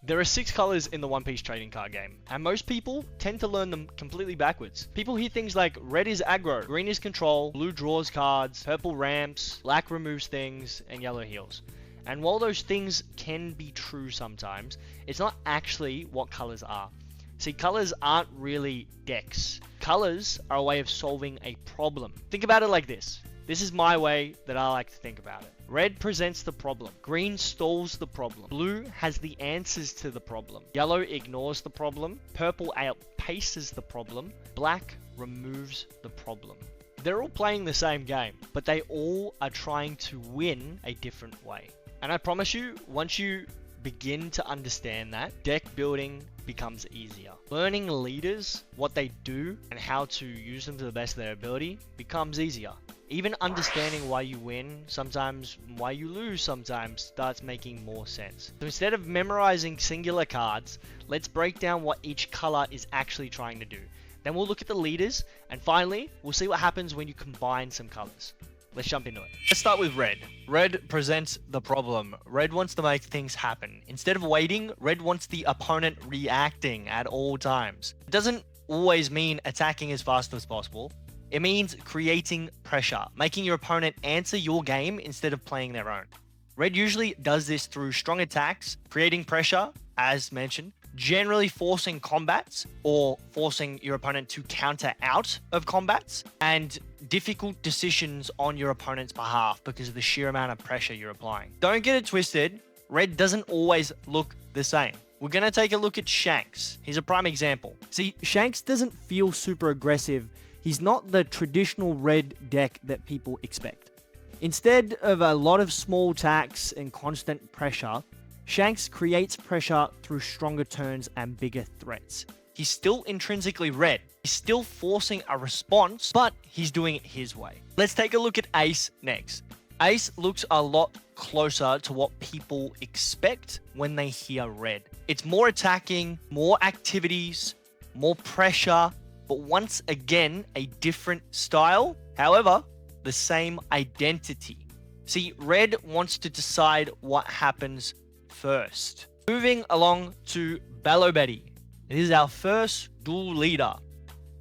There are 6 colors in the One Piece trading card game, and most people tend to learn them completely backwards. People hear things like red is aggro, green is control, blue draws cards, purple ramps, black removes things, and yellow heals. And while those things can be true sometimes, it's not actually what colors are. See, colors aren't really decks. Colors are a way of solving a problem. Think about it like this. This is my way that I like to think about it. Red presents the problem. Green stalls the problem. Blue has the answers to the problem. Yellow ignores the problem. Purple outpaces the problem. Black removes the problem. They're all playing the same game, but they all are trying to win a different way. And I promise you, once you begin to understand that, deck building becomes easier. Learning leaders, what they do, and how to use them to the best of their ability becomes easier. Even understanding why you win, sometimes why you lose sometimes, starts making more sense. So instead of memorizing singular cards, let's break down what each color is actually trying to do. Then we'll look at the leaders, and finally, we'll see what happens when you combine some colors. Let's jump into it. Let's start with red. Red presents the problem. Red wants to make things happen. Instead of waiting, red wants the opponent reacting at all times. It doesn't always mean attacking as fast as possible. It means creating pressure, making your opponent answer your game instead of playing their own. Red usually does this through strong attacks, creating pressure, as mentioned, generally forcing combats or forcing your opponent to counter out of combats, and difficult decisions on your opponent's behalf because of the sheer amount of pressure you're applying. Don't get it twisted, red doesn't always look the same. We're going to take a look at Shanks. He's a prime example. See, Shanks doesn't feel super aggressive. He's not the traditional red deck that people expect. Instead of a lot of small attacks and constant pressure, Shanks creates pressure through stronger turns and bigger threats. He's still intrinsically red. He's still forcing a response, but he's doing it his way. Let's take a look at Ace next. Ace looks a lot closer to what people expect when they hear red. It's more attacking, more activities, more pressure, but once again, a different style. However, the same identity. See, red wants to decide what happens first. Moving along to Bello Betty. This is our first dual leader.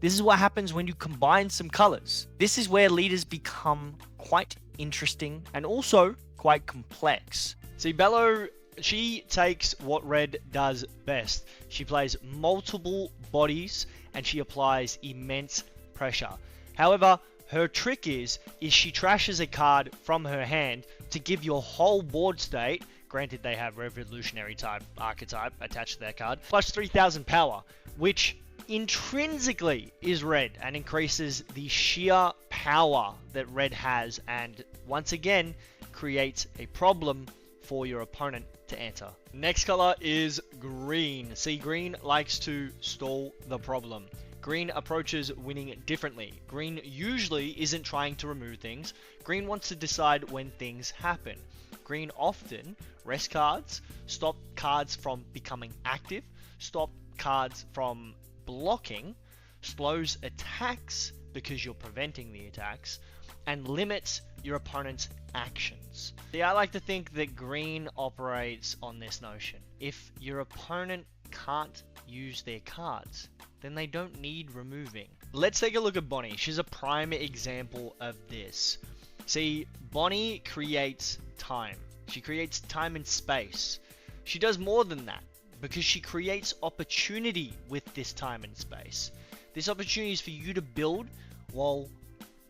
This is what happens when you combine some colors. This is where leaders become quite interesting and also quite complex. See, Bello, she takes what red does best. She plays multiple bodies and she applies immense pressure. However, her trick is she trashes a card from her hand to give your whole board state, granted they have revolutionary type archetype attached to their card, plus 3000 power, which intrinsically is red and increases the sheer power that red has, and once again creates a problem for your opponent to enter. Next color is green. See, green likes to stall the problem. Green approaches winning differently. Green usually isn't trying to remove things. Green wants to decide when things happen. Green often rest cards, stop cards from becoming active, stop cards from blocking, slows attacks because you're preventing the attacks, and limits your opponent's actions. See, I like to think that green operates on this notion. If your opponent can't use their cards, then they don't need removing. Let's take a look at Bonnie. She's a prime example of this. See, Bonnie creates time. She creates time and space. She does more than that because she creates opportunity with this time and space. This opportunity is for you to build while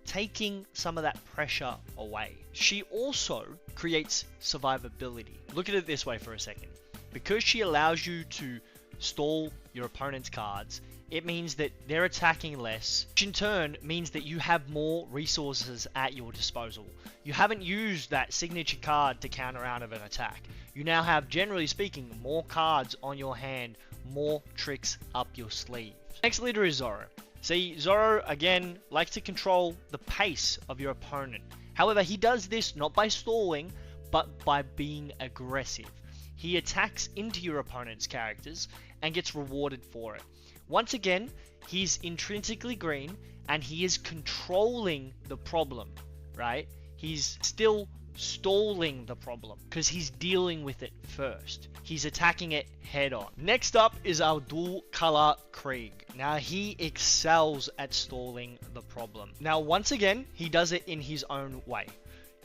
taking some of that pressure away. She also creates survivability. Look at it this way for a second. Because she allows you to stall your opponent's cards, it means that they're attacking less, which in turn means that you have more resources at your disposal. You haven't used that signature card to counter out of an attack. You now have, generally speaking, more cards on your hand, more tricks up your sleeve. Next leader is Zoro. See, Zoro, again, likes to control the pace of your opponent. However, he does this not by stalling, but by being aggressive. He attacks into your opponent's characters and gets rewarded for it. Once again, he's intrinsically green and he is controlling the problem, right? He's still stalling the problem because he's dealing with it first. He's attacking it head on. Next up is our dual color Krieg. Now he excels at stalling the problem. Now once again, he does it in his own way.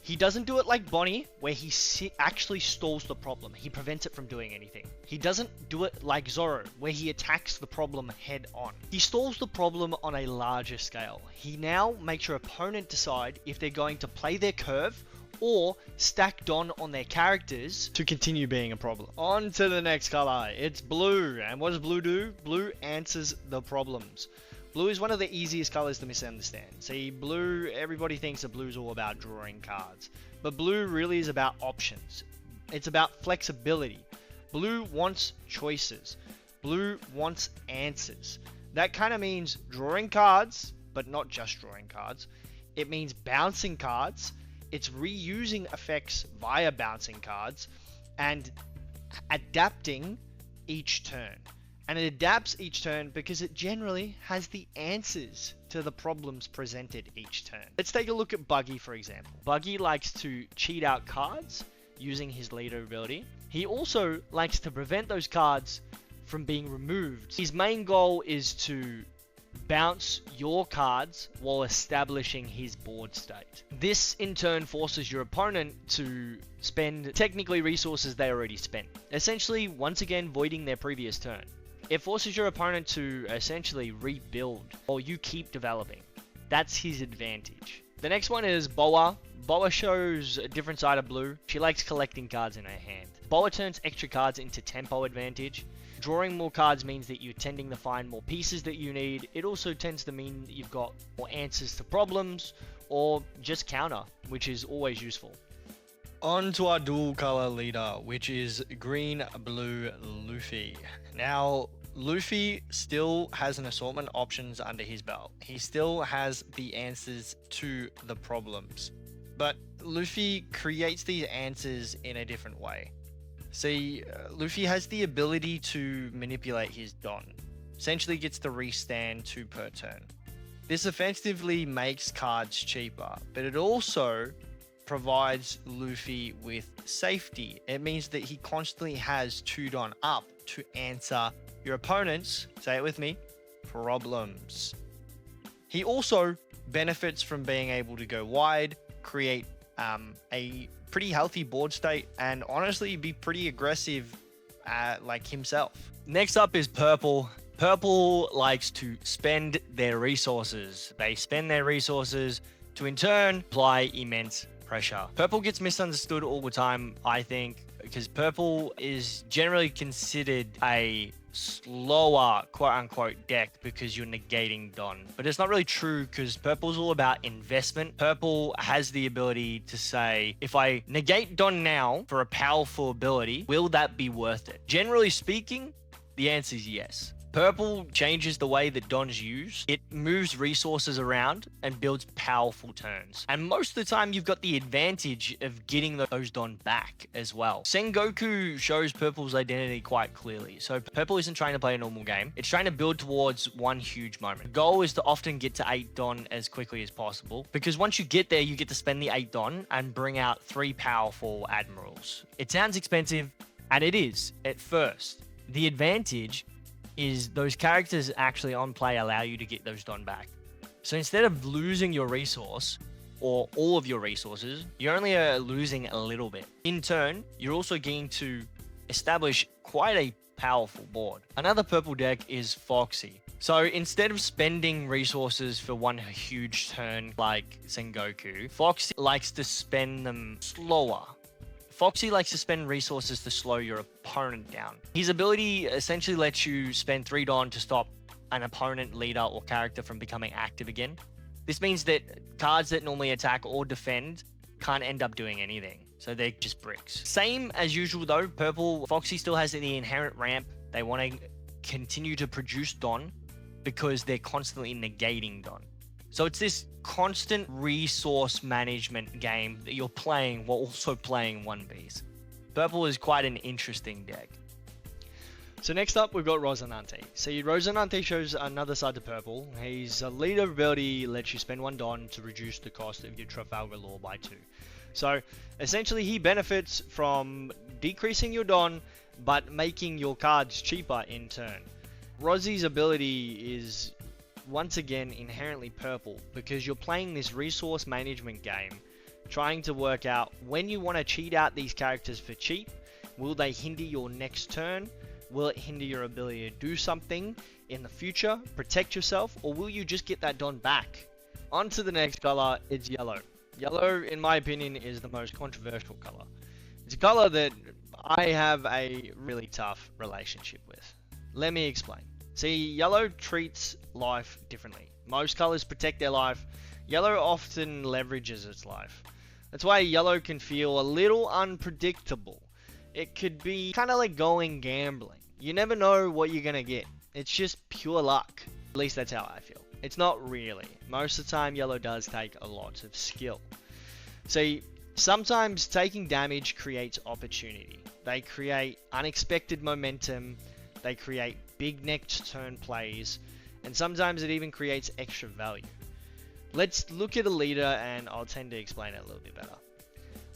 He doesn't do it like Bonnie, where he actually stalls the problem. He prevents it from doing anything. He doesn't do it like Zoro, where he attacks the problem head on. He stalls the problem on a larger scale. He now makes your opponent decide if they're going to play their curve or stack Don on their characters to continue being a problem. On to the next color. It's blue. And what does blue do? Blue answers the problems. Blue is one of the easiest colors to misunderstand. See, blue, everybody thinks that blue is all about drawing cards. But blue really is about options. It's about flexibility. Blue wants choices. Blue wants answers. That kind of means drawing cards, but not just drawing cards. It means bouncing cards. It's reusing effects via bouncing cards and adapting each turn. And it adapts each turn because it generally has the answers to the problems presented each turn. Let's take a look at Buggy, for example. Buggy likes to cheat out cards using his leader ability. He also likes to prevent those cards from being removed. His main goal is to bounce your cards while establishing his board state. This in turn forces your opponent to spend technically resources they already spent, essentially once again voiding their previous turn. It forces your opponent to essentially rebuild while you keep developing. That's his advantage. The next one is Boa. Boa shows a different side of blue. She likes collecting cards in her hand. Boa turns extra cards into tempo advantage. Drawing more cards means that you're tending to find more pieces that you need. It also tends to mean that you've got more answers to problems or just counter, which is always useful. On to our dual color leader, which is green, blue, Luffy. Now, Luffy still has an assortment of options under his belt. He still has the answers to the problems. But Luffy creates these answers in a different way. See, Luffy has the ability to manipulate his Don. Essentially gets to restand 2 per turn. This effectively makes cards cheaper, but it also provides Luffy with safety. It means that he constantly has 2 Don up to answer your opponent's, say it with me, problems. He also benefits from being able to go wide, create a pretty healthy board state, and honestly be pretty aggressive like himself. Next up is purple. Purple likes to spend their resources. They spend their resources to in turn apply immense pressure. Purple gets misunderstood all the time, I think, because purple is generally considered a slower quote-unquote deck because you're negating Don. But it's not really true because purple's all about investment. Purple has the ability to say, if I negate Don now for a powerful ability, will that be worth it? Generally speaking, the answer is yes. Purple changes the way that Don's used. It moves resources around and builds powerful turns. And most of the time, you've got the advantage of getting those Don back as well. Sengoku shows Purple's identity quite clearly. So Purple isn't trying to play a normal game. It's trying to build towards one huge moment. The goal is to often get to 8 Don as quickly as possible, because once you get there, you get to spend the 8 Don and bring out 3 powerful admirals. It sounds expensive, and it is at first. The advantage is those characters actually on play allow you to get those Don back. So instead of losing your resource or all of your resources, you're only losing a little bit. In turn, you're also getting to establish quite a powerful board. Another purple deck is Foxy. So instead of spending resources for one huge turn like Sengoku, Foxy likes to spend them slower. Foxy likes to spend resources to slow your opponent down. His ability essentially lets you spend 3 Don to stop an opponent, leader, or character from becoming active again. This means that cards that normally attack or defend can't end up doing anything. So they're just bricks. Same as usual though, purple, Foxy still has the inherent ramp. They want to continue to produce Don because they're constantly negating Don. So it's this constant resource management game that you're playing while also playing One Piece. Purple is quite an interesting deck. So next up, we've got Rosinante. See, Rosinante shows another side to purple. His leader ability lets you spend 1 Don to reduce the cost of your Trafalgar Law by 2. So essentially he benefits from decreasing your Don, but making your cards cheaper in turn. Rozzie's ability is once again inherently purple because you're playing this resource management game, trying to work out when you want to cheat out these characters for cheap. Will they hinder your next turn? Will it hinder your ability to do something in the future, protect yourself, or will you just get that Don back? On to the next color, it's yellow. Yellow, in my opinion, is the most controversial color. It's a color that I have a really tough relationship with. Let me explain. See, yellow treats life differently. Most colors protect their life. Yellow often leverages its life. That's why yellow can feel a little unpredictable. It could be kind of like going gambling. You never know what you're going to get. It's just pure luck. At least that's how I feel. It's not really. Most of the time, yellow does take a lot of skill. See, sometimes taking damage creates opportunity. They create unexpected momentum. They create big next turn plays. And sometimes it even creates extra value. Let's look at a leader and I'll tend to explain it a little bit better.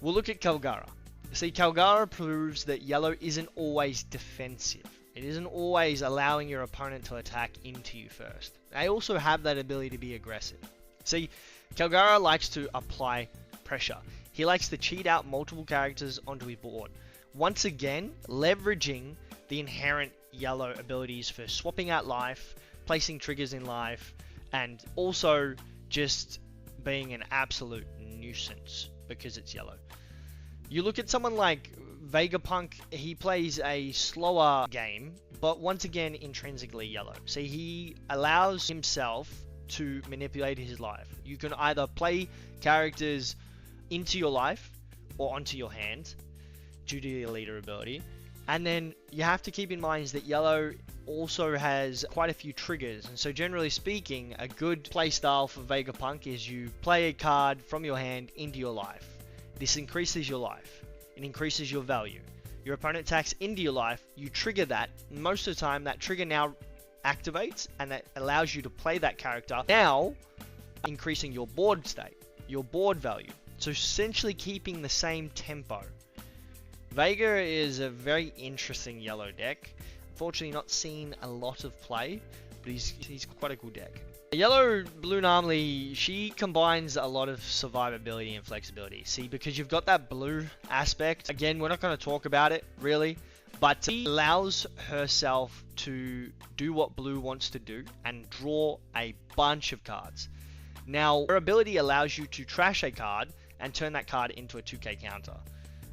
We'll look at Kalgara. See, Kalgara proves that yellow isn't always defensive. It isn't always allowing your opponent to attack into you first. They also have that ability to be aggressive. See, Kalgara likes to apply pressure. He likes to cheat out multiple characters onto his board. Once again, leveraging the inherent yellow abilities for swapping out life, placing triggers in life, and also just being an absolute nuisance because it's yellow. You look at someone like Vegapunk, he plays a slower game, but once again intrinsically yellow. See, he allows himself to manipulate his life. You can either play characters into your life or onto your hand due to your leader ability. And then you have to keep in mind that yellow also has quite a few triggers. And so generally speaking, a good playstyle for Vegapunk is you play a card from your hand into your life. This increases your life. It increases your value. Your opponent attacks into your life, you trigger that. Most of the time, that trigger now activates, and that allows you to play that character. Now, increasing your board state, your board value. So essentially keeping the same tempo. Vega is a very interesting yellow deck. Unfortunately, not seen a lot of play, but he's quite a cool deck. Yellow Blue Anomaly, she combines a lot of survivability and flexibility. See, because you've got that blue aspect. Again, we're not going to talk about it, really. But she allows herself to do what blue wants to do and draw a bunch of cards. Now, her ability allows you to trash a card and turn that card into a 2k counter.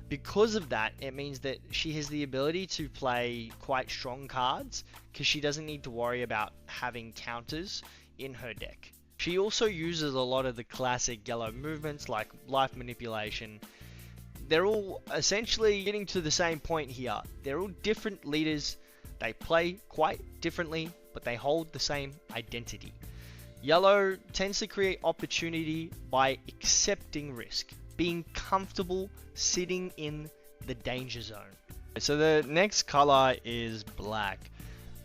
Because of that, it means that she has the ability to play quite strong cards because she doesn't need to worry about having counters in her deck. She also uses a lot of the classic yellow movements like life manipulation. They're all essentially getting to the same point here. They're all different leaders. They play quite differently, but they hold the same identity. Yellow tends to create opportunity by accepting risk, being comfortable sitting in the danger zone. So the next color is black.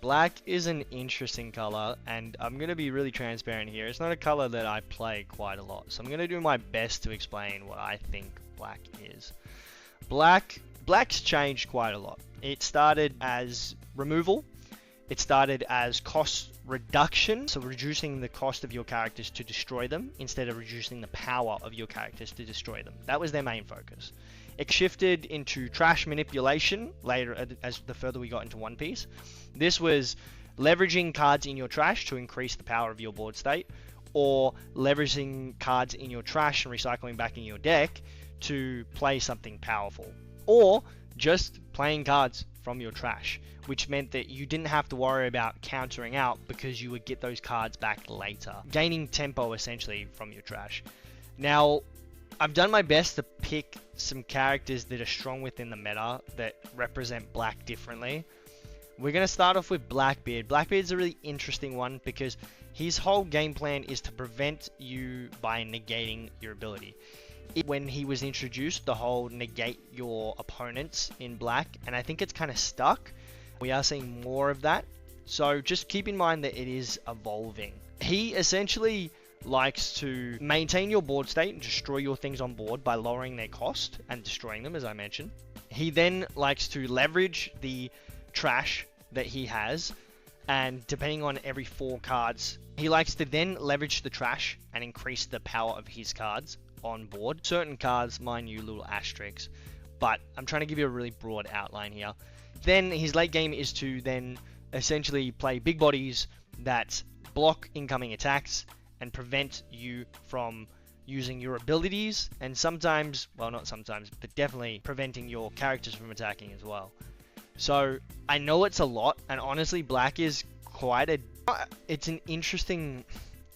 Black is an interesting color, and I'm going to be really transparent here. It's not a color that I play quite a lot, so I'm going to do my best to explain what I think black is. Black's changed quite a lot. It started as removal. It started as cost reduction, so reducing the cost of your characters to destroy them instead of reducing the power of your characters to destroy them. That was their main focus. It shifted into trash manipulation later as the further we got into One Piece. This was leveraging cards in your trash to increase the power of your board state, or leveraging cards in your trash and recycling back in your deck to play something powerful, or just playing cards from your trash, which meant that you didn't have to worry about countering out because you would get those cards back later, gaining tempo essentially from your trash. Now, I've done my best to pick some characters that are strong within the meta that represent black differently. We're going to start off with Blackbeard. Blackbeard's a really interesting one because his whole game plan is to prevent you by negating your ability. When he was introduced, the whole negate your opponents in black, and I think it's kind of stuck. We are seeing more of that, so just keep in mind that it is evolving. He essentially likes to maintain your board state and destroy your things on board by lowering their cost and destroying them, as I mentioned. He then likes to leverage the trash that he has, and depending on every 4 cards, he likes to then leverage the trash and increase the power of his cards on board. Certain cards, mind you, little asterisks, but I'm trying to give you a really broad outline here. Then his late game is to then essentially play big bodies that block incoming attacks and prevent you from using your abilities, and sometimes, well, not sometimes, but definitely preventing your characters from attacking as well. So I know it's a lot, and honestly, black is quite a, it's an interesting,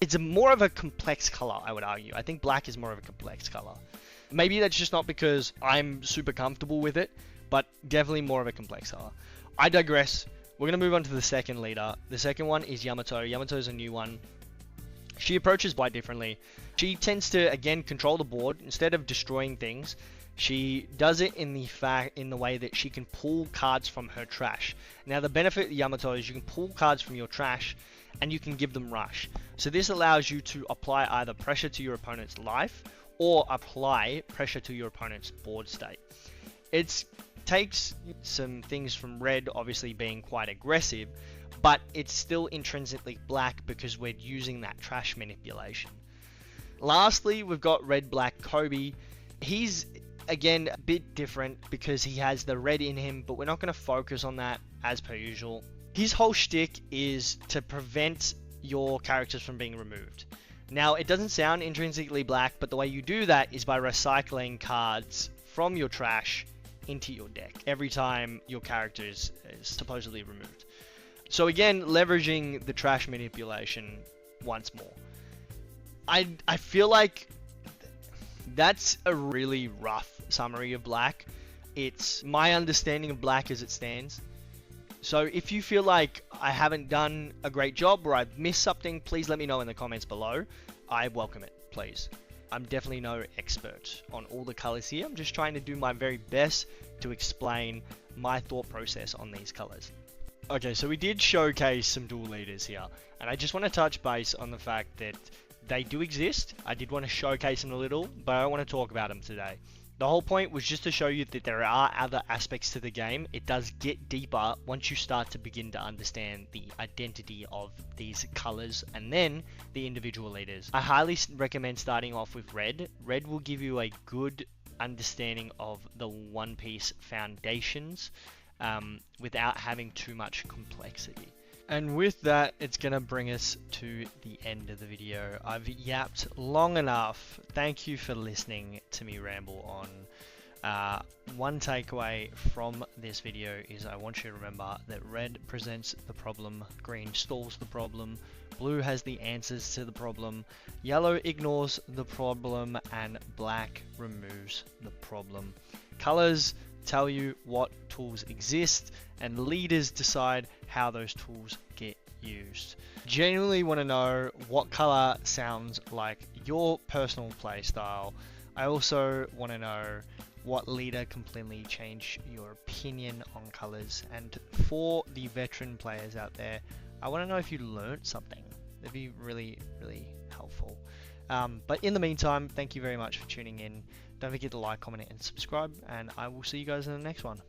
it's a more of a complex color, I would argue. I think black is more of a complex color. Maybe that's just not because I'm super comfortable with it, but definitely more of a complex color. I digress. We're going to move on to the second leader. The second one is Yamato. Yamato is a new one. She approaches quite differently. She tends to, again, control the board. Instead of destroying things, she does it in the way that she can pull cards from her trash. Now, the benefit of Yamato is you can pull cards from your trash and you can give them rush. So this allows you to apply either pressure to your opponent's life or apply pressure to your opponent's board state. It takes some things from red, obviously being quite aggressive, but it's still intrinsically black because we're using that trash manipulation. Lastly, we've got red black Kobe. He's again a bit different because he has the red in him, but we're not going to focus on that as per usual. His whole shtick is to prevent your characters from being removed. Now, it doesn't sound intrinsically black, but the way you do that is by recycling cards from your trash into your deck every time your character is supposedly removed. So again, leveraging the trash manipulation once more. I feel like that's a really rough summary of black. It's my understanding of black as it stands. So if you feel like I haven't done a great job or I've missed something, please let me know in the comments below. I welcome it, please. I'm definitely no expert on all the colors here. I'm just trying to do my very best to explain my thought process on these colors. Okay, so we did showcase some dual leaders here, and I just want to touch base on the fact that they do exist. I did want to showcase them a little, but I don't want to talk about them today. The whole point was just to show you that there are other aspects to the game. It does get deeper once you start to begin to understand the identity of these colors and then the individual leaders. I highly recommend starting off with red. Red will give you a good understanding of the One Piece foundations without having too much complexity. And with that, it's going to bring us to the end of the video. I've yapped long enough. Thank you for listening to me ramble on. One takeaway from this video is I want you to remember that red presents the problem, green stalls the problem, blue has the answers to the problem, yellow ignores the problem, and black removes the problem. Colors tell you what tools exist, and leaders decide how those tools get used. Genuinely want to know what color sounds like your personal playstyle. I also want to know what leader completely changed your opinion on colors, and for the veteran players out there, I want to know if you learned something. That'd be really, really helpful. But in the meantime, thank you very much for tuning in. Don't forget to like, comment, and subscribe, and I will see you guys in the next one.